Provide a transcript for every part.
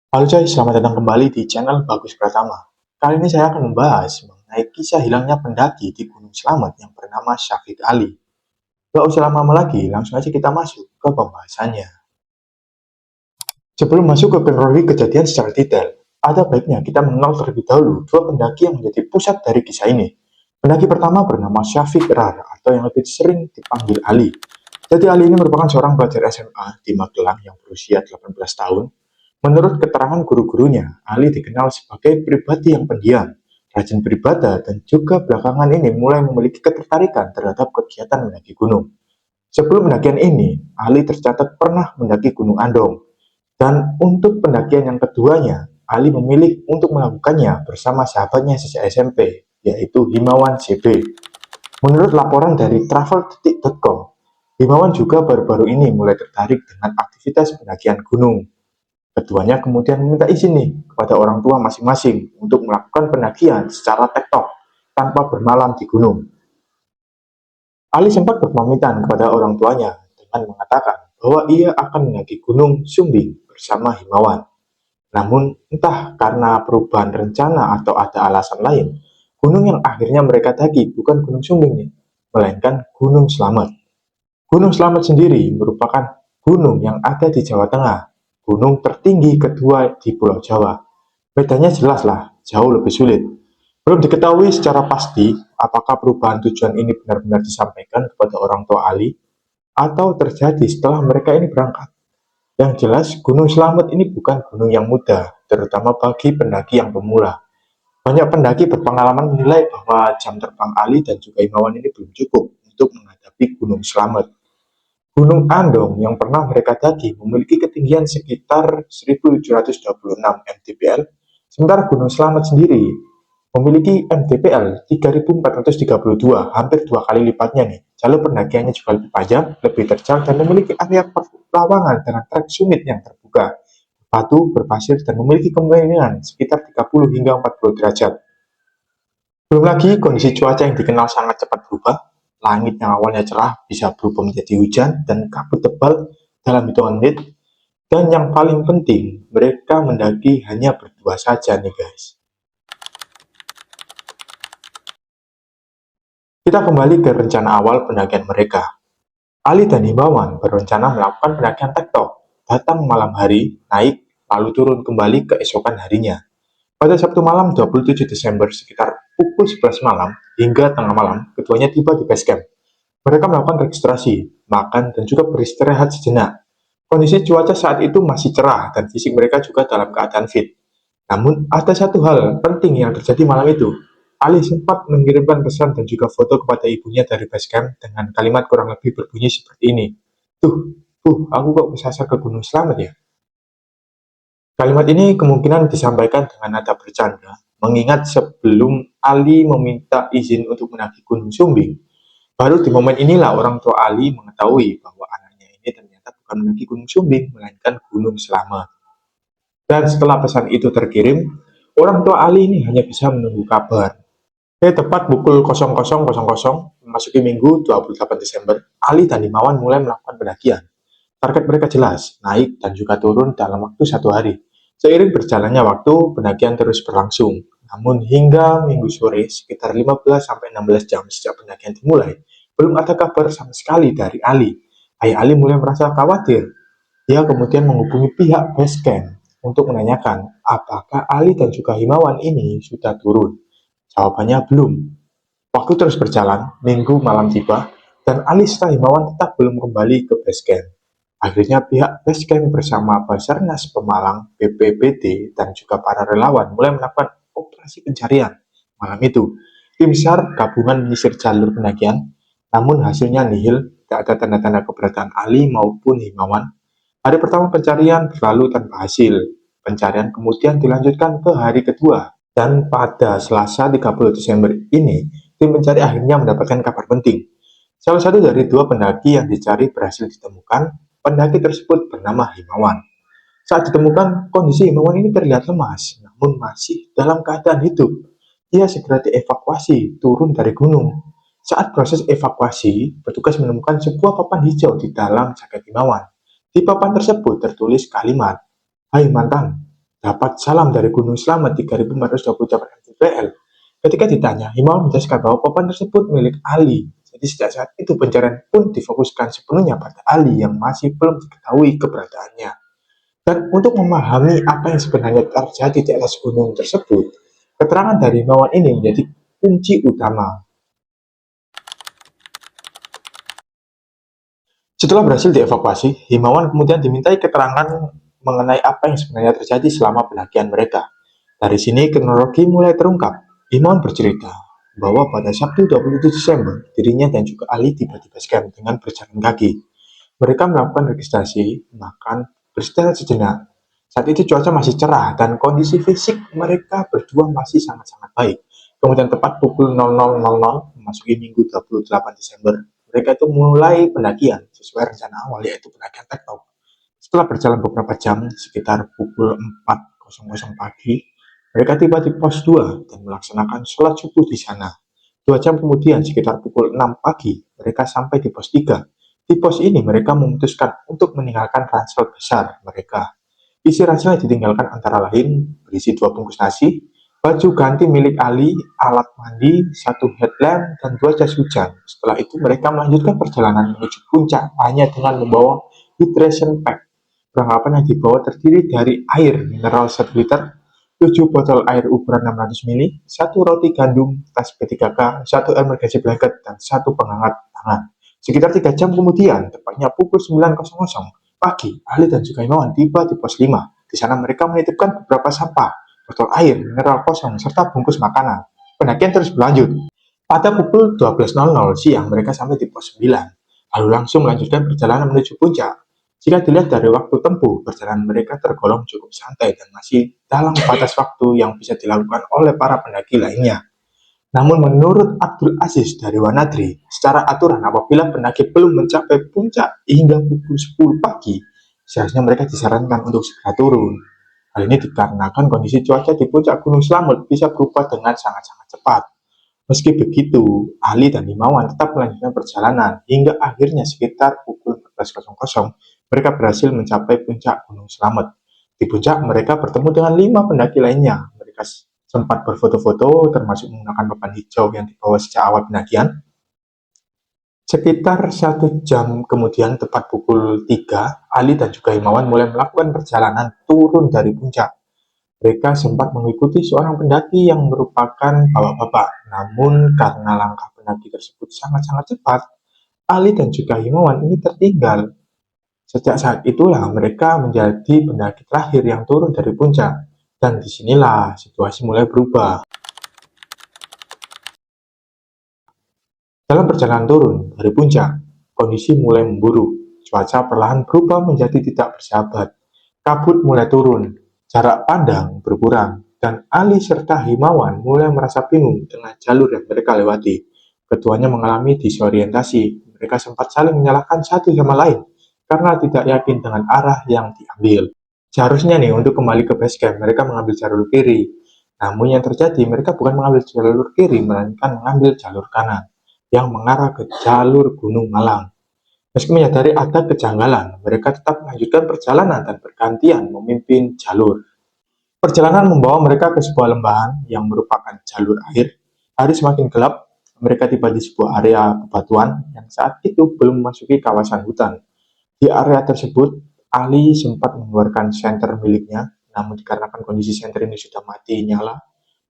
Halo coy, selamat datang kembali di channel Bagus Pratama. Kali ini saya akan membahas mengenai kisah hilangnya pendaki di Gunung Slamet yang bernama Syafiq Ali. Gak usah lama-lama lagi, langsung aja kita masuk ke pembahasannya. Sebelum masuk ke kronologi kejadian secara detail, ada baiknya kita mengenal terlebih dahulu dua pendaki yang menjadi pusat dari kisah ini. Pendaki pertama bernama Syafiq Rar atau yang lebih sering dipanggil Ali. Jadi Ali ini merupakan seorang pelajar SMA di Magelang yang berusia 18 tahun. Menurut keterangan guru-gurunya, Ali dikenal sebagai pribadi yang pendiam, rajin beribadah, dan juga belakangan ini mulai memiliki ketertarikan terhadap kegiatan mendaki gunung. Sebelum pendakian ini, Ali tercatat pernah mendaki Gunung Andong, dan untuk pendakian yang keduanya, Ali memilih untuk melakukannya bersama sahabatnya sejak SMP, yaitu Himawan JB. Menurut laporan dari traveldetik.com, Himawan juga baru-baru ini mulai tertarik dengan aktivitas pendakian gunung. Keduanya kemudian meminta izin nih kepada orang tua masing-masing untuk melakukan pendakian secara tektok tanpa bermalam di gunung. Ali sempat berpamitan kepada orang tuanya dengan mengatakan bahwa ia akan mendaki Gunung Sumbing bersama Himawan. Namun entah karena perubahan rencana atau ada alasan lain, gunung yang akhirnya mereka daki bukan Gunung Sumbing nih, melainkan Gunung Slamet. Gunung Slamet sendiri merupakan gunung yang ada di Jawa Tengah, gunung tertinggi kedua di Pulau Jawa. Bedanya jelas lah, jauh lebih sulit. Belum diketahui secara pasti apakah perubahan tujuan ini benar-benar disampaikan kepada orang tua Ali atau terjadi setelah mereka ini berangkat. Yang jelas, Gunung Slamet ini bukan gunung yang mudah, terutama bagi pendaki yang pemula. Banyak pendaki berpengalaman menilai bahwa jam terbang Ali dan juga Himawan ini belum cukup untuk menghadapi Gunung Slamet. Gunung Andong yang pernah mereka daki memiliki ketinggian sekitar 1726 mdpl, sementara Gunung Slamet sendiri memiliki mdpl 3432, hampir dua kali lipatnya nih. Jalur pendakiannya juga lebih panjang, lebih terjal, dan memiliki area perlawanan dengan trek summit yang terbuka, batu, berpasir, dan memiliki kemiringan sekitar 30 hingga 40 derajat. Belum lagi kondisi cuaca yang dikenal sangat cepat berubah. Langit yang awalnya cerah bisa berubah menjadi hujan dan kabut tebal dalam hitungan menit. Dan yang paling penting, mereka mendaki hanya berdua saja nih guys. Kita kembali ke rencana awal pendakian mereka. Ali dan Himawan berencana melakukan pendakian tektok, datang malam hari, naik, lalu turun kembali keesokan harinya. Pada Sabtu malam 27 Desember sekitar pukul 11 malam hingga tengah malam, keduanya tiba di base camp. Mereka melakukan registrasi, makan, dan juga beristirahat sejenak. Kondisi cuaca saat itu masih cerah dan fisik mereka juga dalam keadaan fit. Namun, ada satu hal penting yang terjadi malam itu. Ali sempat mengirimkan pesan dan juga foto kepada ibunya dari base camp dengan kalimat kurang lebih berbunyi seperti ini. Aku kok kesasar ke Gunung Slamet ya? Kalimat ini kemungkinan disampaikan dengan nada bercanda, mengingat sebelum Ali meminta izin untuk mendaki Gunung Sumbing, baru di momen inilah orang tua Ali mengetahui bahwa anaknya ini ternyata bukan mendaki Gunung Sumbing, melainkan Gunung Slamet. Dan setelah pesan itu terkirim, orang tua Ali ini hanya bisa menunggu kabar. Tepat pukul 00.00 memasuki Minggu 28 Desember, Ali dan Himawan mulai melakukan pendakian. Target mereka jelas, naik dan juga turun dalam waktu satu hari. Seiring berjalannya waktu, pendakian terus berlangsung. Namun hingga Minggu sore, sekitar 15-16 jam sejak pendakian dimulai, belum ada kabar sama sekali dari Ali. Ayah Ali mulai merasa khawatir. Dia kemudian menghubungi pihak base camp untuk menanyakan apakah Ali dan juga Himawan ini sudah turun. Jawabannya belum. Waktu terus berjalan, Minggu malam tiba, dan Ali serta Himawan tetap belum kembali ke base camp. Akhirnya pihak Basecamp bersama Basarnas Pemalang, BPBD, dan juga para relawan mulai melakukan operasi pencarian. Malam itu, tim SAR gabungan menyisir jalur pendakian, namun hasilnya nihil, tidak ada tanda-tanda keberadaan Ali maupun Himawan. Hari pertama pencarian berlalu tanpa hasil. Pencarian kemudian dilanjutkan ke hari kedua, dan pada Selasa 30 Desember ini, tim pencari akhirnya mendapatkan kabar penting. Salah satu dari dua pendaki yang dicari berhasil ditemukan. Pendaki tersebut bernama Himawan. Saat ditemukan, kondisi Himawan ini terlihat lemas, namun masih dalam keadaan hidup. Ia segera dievakuasi turun dari gunung. Saat proses evakuasi, petugas menemukan sebuah papan hijau di dalam jaket Himawan. Di papan tersebut tertulis kalimat, "Hai mantan, dapat salam dari Gunung Slamet 3428 mdpl. Ketika ditanya, Himawan menjelaskan bahwa papan tersebut milik Ali. Jadi sejak saat itu pencarian pun difokuskan sepenuhnya pada Ali yang masih belum diketahui keberadaannya. Dan untuk memahami apa yang sebenarnya terjadi di atas gunung tersebut, keterangan dari Himawan ini menjadi kunci utama. Setelah berhasil dievakuasi, Himawan kemudian dimintai keterangan mengenai apa yang sebenarnya terjadi selama pendakian mereka. Dari sini kronologi mulai terungkap. Himawan bercerita bahwa pada Sabtu 27 Desember, dirinya dan juga Ali tiba di base camp dengan berjalan kaki. Mereka melakukan registrasi, makan, beristirahat sejenak. Saat itu cuaca masih cerah dan kondisi fisik mereka berdua masih sangat-sangat baik. Kemudian tepat pukul 00.00 memasuki Minggu 28 Desember, mereka itu mulai pendakian sesuai rencana awal yaitu pendakian tektok. Setelah berjalan beberapa jam, sekitar pukul 4.00 pagi, mereka tiba di pos 2 dan melaksanakan sholat subuh di sana. 2 jam kemudian, sekitar pukul 6 pagi, mereka sampai di pos 3. Di pos ini, mereka memutuskan untuk meninggalkan ransel besar mereka. Isi ransel yang ditinggalkan antara lain berisi 2 bungkus nasi, baju ganti milik Ali, alat mandi, 1 headlamp, dan 2 jas hujan. Setelah itu, mereka melanjutkan perjalanan menuju puncak hanya dengan membawa hydration pack. Perlengkapan yang dibawa terdiri dari air mineral 1 liter, 7 botol air ukuran 600 ml, 1 roti gandum, tas P3K, 1 emergency blanket, dan 1 penghangat tangan. Sekitar 3 jam kemudian, tepatnya pukul 9.00 pagi, Ali dan juga Himawan tiba di pos 5. Di sana mereka menitipkan beberapa sampah, botol air, mineral kosong, serta bungkus makanan. Pendakian terus berlanjut. Pada pukul 12.00 siang, mereka sampai di pos 9, lalu langsung melanjutkan perjalanan menuju puncak. Jika dilihat dari waktu tempuh, perjalanan mereka tergolong cukup santai dan masih dalam batas waktu yang bisa dilakukan oleh para pendaki lainnya. Namun menurut Abdul Aziz dari Wanadri, secara aturan apabila pendaki belum mencapai puncak hingga pukul 10 pagi, seharusnya mereka disarankan untuk segera turun. Hal ini dikarenakan kondisi cuaca di puncak Gunung Slamet bisa berubah dengan sangat-sangat cepat. Meski begitu, Ali dan Himawan tetap melanjutkan perjalanan hingga akhirnya sekitar pukul 14.00 mereka berhasil mencapai puncak Gunung Slamet. Di puncak mereka bertemu dengan 5 pendaki lainnya. Mereka sempat berfoto-foto termasuk menggunakan papan hijau yang dibawa sejak awal pendakian. Sekitar 1 jam kemudian, tepat pukul 3, Ali dan juga Himawan mulai melakukan perjalanan turun dari puncak. Mereka sempat mengikuti seorang pendaki yang merupakan bapak-bapak, namun karena langkah pendaki tersebut sangat-sangat cepat, Ali dan juga Himawan ini tertinggal. Sejak saat itulah mereka menjadi pendaki terakhir yang turun dari puncak, dan disinilah situasi mulai berubah. Dalam perjalanan turun dari puncak, kondisi mulai memburuk. Cuaca perlahan berubah menjadi tidak bersahabat. Kabut mulai turun, jarak pandang berkurang, dan Ali serta Himawan mulai merasa bingung dengan jalur yang mereka lewati. Keduanya mengalami disorientasi. Mereka sempat saling menyalahkan satu sama lain karena tidak yakin dengan arah yang diambil. Seharusnya nih untuk kembali ke base camp mereka mengambil jalur kiri. Namun yang terjadi mereka bukan mengambil jalur kiri melainkan mengambil jalur kanan yang mengarah ke jalur Gunung Malang. Meski menyadari ada kejanggalan, mereka tetap melanjutkan perjalanan dan bergantian memimpin jalur. Perjalanan membawa mereka ke sebuah lembahan yang merupakan jalur air. Hari semakin gelap, mereka tiba di sebuah area bebatuan yang saat itu belum memasuki kawasan hutan. Di area tersebut, Ali sempat mengeluarkan senter miliknya, namun dikarenakan kondisi senter ini sudah mati nyala,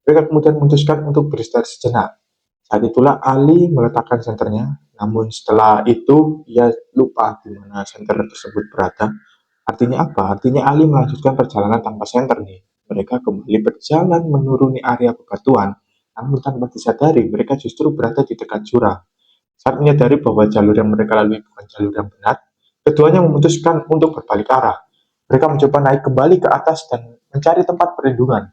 mereka kemudian memutuskan untuk beristirahat sejenak. Saat itulah Ali meletakkan senternya, namun setelah itu ia lupa di mana senter tersebut berada. Artinya apa? Artinya Ali melanjutkan perjalanan tanpa senter nih. Mereka kembali berjalan menuruni area bebatuan, namun tanpa disadari mereka justru berada di dekat jurang. Saat menyadari bahwa jalur yang mereka lalui bukan jalur yang benar, keduanya memutuskan untuk berbalik arah. Mereka mencoba naik kembali ke atas dan mencari tempat perlindungan.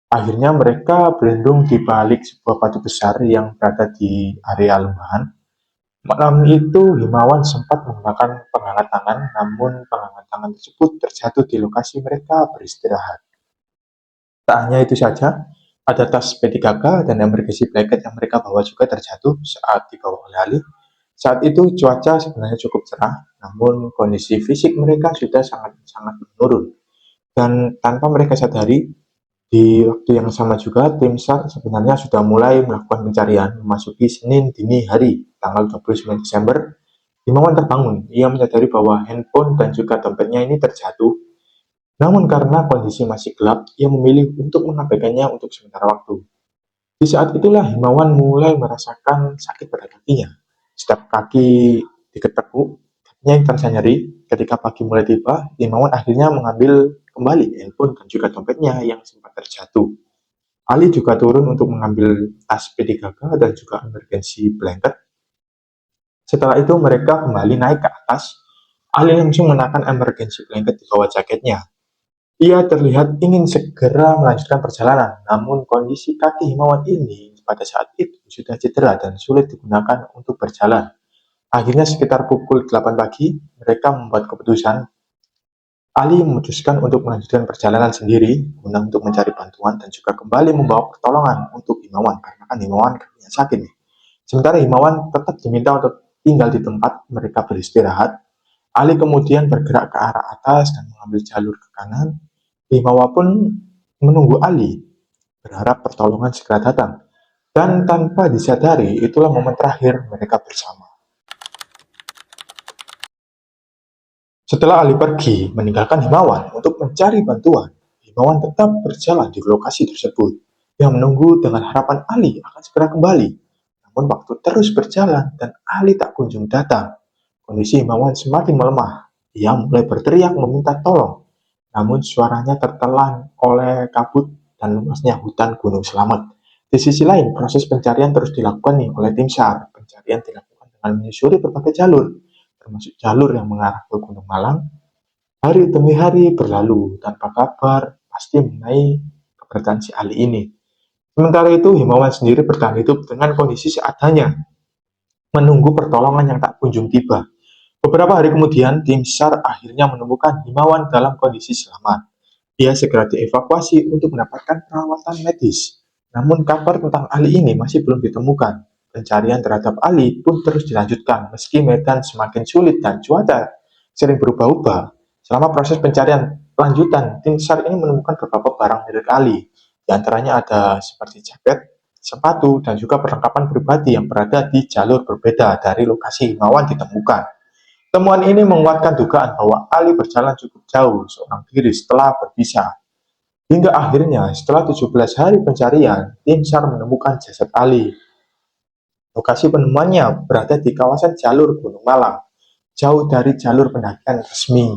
Akhirnya mereka berlindung di balik sebuah batu besar yang berada di area lembahan. Malam itu Himawan sempat menggunakan penghangat tangan, namun penghangat tangan tersebut terjatuh di lokasi mereka beristirahat. Tak hanya itu saja, ada tas P3K dan emergency blanket yang mereka bawa juga terjatuh saat dibawa oleh Ali. Saat itu cuaca sebenarnya cukup cerah, namun kondisi fisik mereka sudah sangat-sangat menurun. Dan tanpa mereka sadari, di waktu yang sama juga tim SAR sebenarnya sudah mulai melakukan pencarian memasuki Senin dini hari, tanggal 29 Desember. Himawan terbangun, ia menyadari bahwa handphone dan juga dompetnya ini terjatuh. Namun karena kondisi masih gelap, ia memilih untuk mengabaikannya untuk sementara waktu. Di saat itulah Himawan mulai merasakan sakit pada kakinya. Setiap kaki diketekuk, kakinya yang terasa nyeri. Ketika pagi mulai tiba, Himawan akhirnya mengambil kembali handphone dan juga dompetnya yang sempat terjatuh. Ali juga turun untuk mengambil tas P3K dan juga emergency blanket. Setelah itu mereka kembali naik ke atas. Ali langsung menekan emergency blanket di bawah jaketnya. Ia terlihat ingin segera melanjutkan perjalanan, namun kondisi kaki Himawan ini pada saat itu sudah cedera dan sulit digunakan untuk berjalan. Akhirnya sekitar pukul 8 pagi, mereka membuat keputusan. Ali memutuskan untuk melanjutkan perjalanan sendiri, guna untuk mencari bantuan dan juga kembali membawa pertolongan untuk Himawan, karena kan Himawan kakinya sakit nih. Sementara Himawan tetap diminta untuk tinggal di tempat mereka beristirahat. Ali kemudian bergerak ke arah atas dan mengambil jalur ke kanan. Himawa pun menunggu Ali, berharap pertolongan segera datang. Dan tanpa disadari, itulah momen terakhir mereka bersama. Setelah Ali pergi, meninggalkan Himawan untuk mencari bantuan, Himawan tetap berjalan di lokasi tersebut. Yang menunggu dengan harapan Ali akan segera kembali. Namun waktu terus berjalan dan Ali tak kunjung datang. Kondisi Himawan semakin melemah. Ia mulai berteriak meminta tolong. Namun suaranya tertelan oleh kabut dan luasnya hutan Gunung Slamet. Di sisi lain, proses pencarian terus dilakukan nih oleh tim SAR. Pencarian dilakukan dengan menyusuri berbagai jalur, termasuk jalur yang mengarah ke Gunung Malang. Hari demi hari berlalu tanpa kabar pasti mengenai keberadaan si Ali ini. Sementara itu, Himawan sendiri bertahan hidup dengan kondisi seadanya, menunggu pertolongan yang tak kunjung tiba. Beberapa hari kemudian, tim SAR akhirnya menemukan Himawan dalam kondisi selamat. Ia segera dievakuasi untuk mendapatkan perawatan medis. Namun kabar tentang Ali ini masih belum ditemukan. Pencarian terhadap Ali pun terus dilanjutkan meski medan semakin sulit dan cuaca sering berubah-ubah. Selama proses pencarian lanjutan, tim SAR ini menemukan beberapa barang milik Ali. Di antaranya ada seperti jaket, sepatu, dan juga perlengkapan pribadi yang berada di jalur berbeda dari lokasi Himawan ditemukan. Temuan ini menguatkan dugaan bahwa Ali berjalan cukup jauh seorang diri setelah berpisah. Hingga akhirnya, setelah 17 hari pencarian, tim SAR menemukan jasad Ali. Lokasi penemuannya berada di kawasan jalur Gunung Malang, jauh dari jalur pendakian resmi.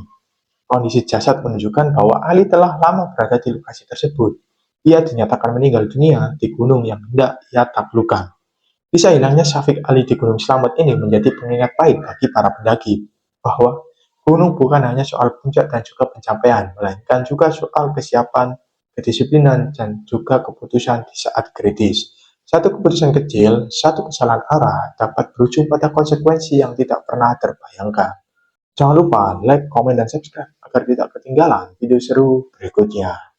Kondisi jasad menunjukkan bahwa Ali telah lama berada di lokasi tersebut. Ia dinyatakan meninggal dunia di gunung yang hendak ia taklukkan. Kisah hilangnya Syafiq Ali di Gunung Slamet ini menjadi pengingat pahit bagi para pendaki, bahwa gunung bukan hanya soal puncak dan juga pencapaian, melainkan juga soal kesiapan, kedisiplinan, dan juga keputusan di saat kritis. Satu keputusan kecil, satu kesalahan arah dapat berujung pada konsekuensi yang tidak pernah terbayangkan. Jangan lupa like, komen, dan subscribe agar tidak ketinggalan video seru berikutnya.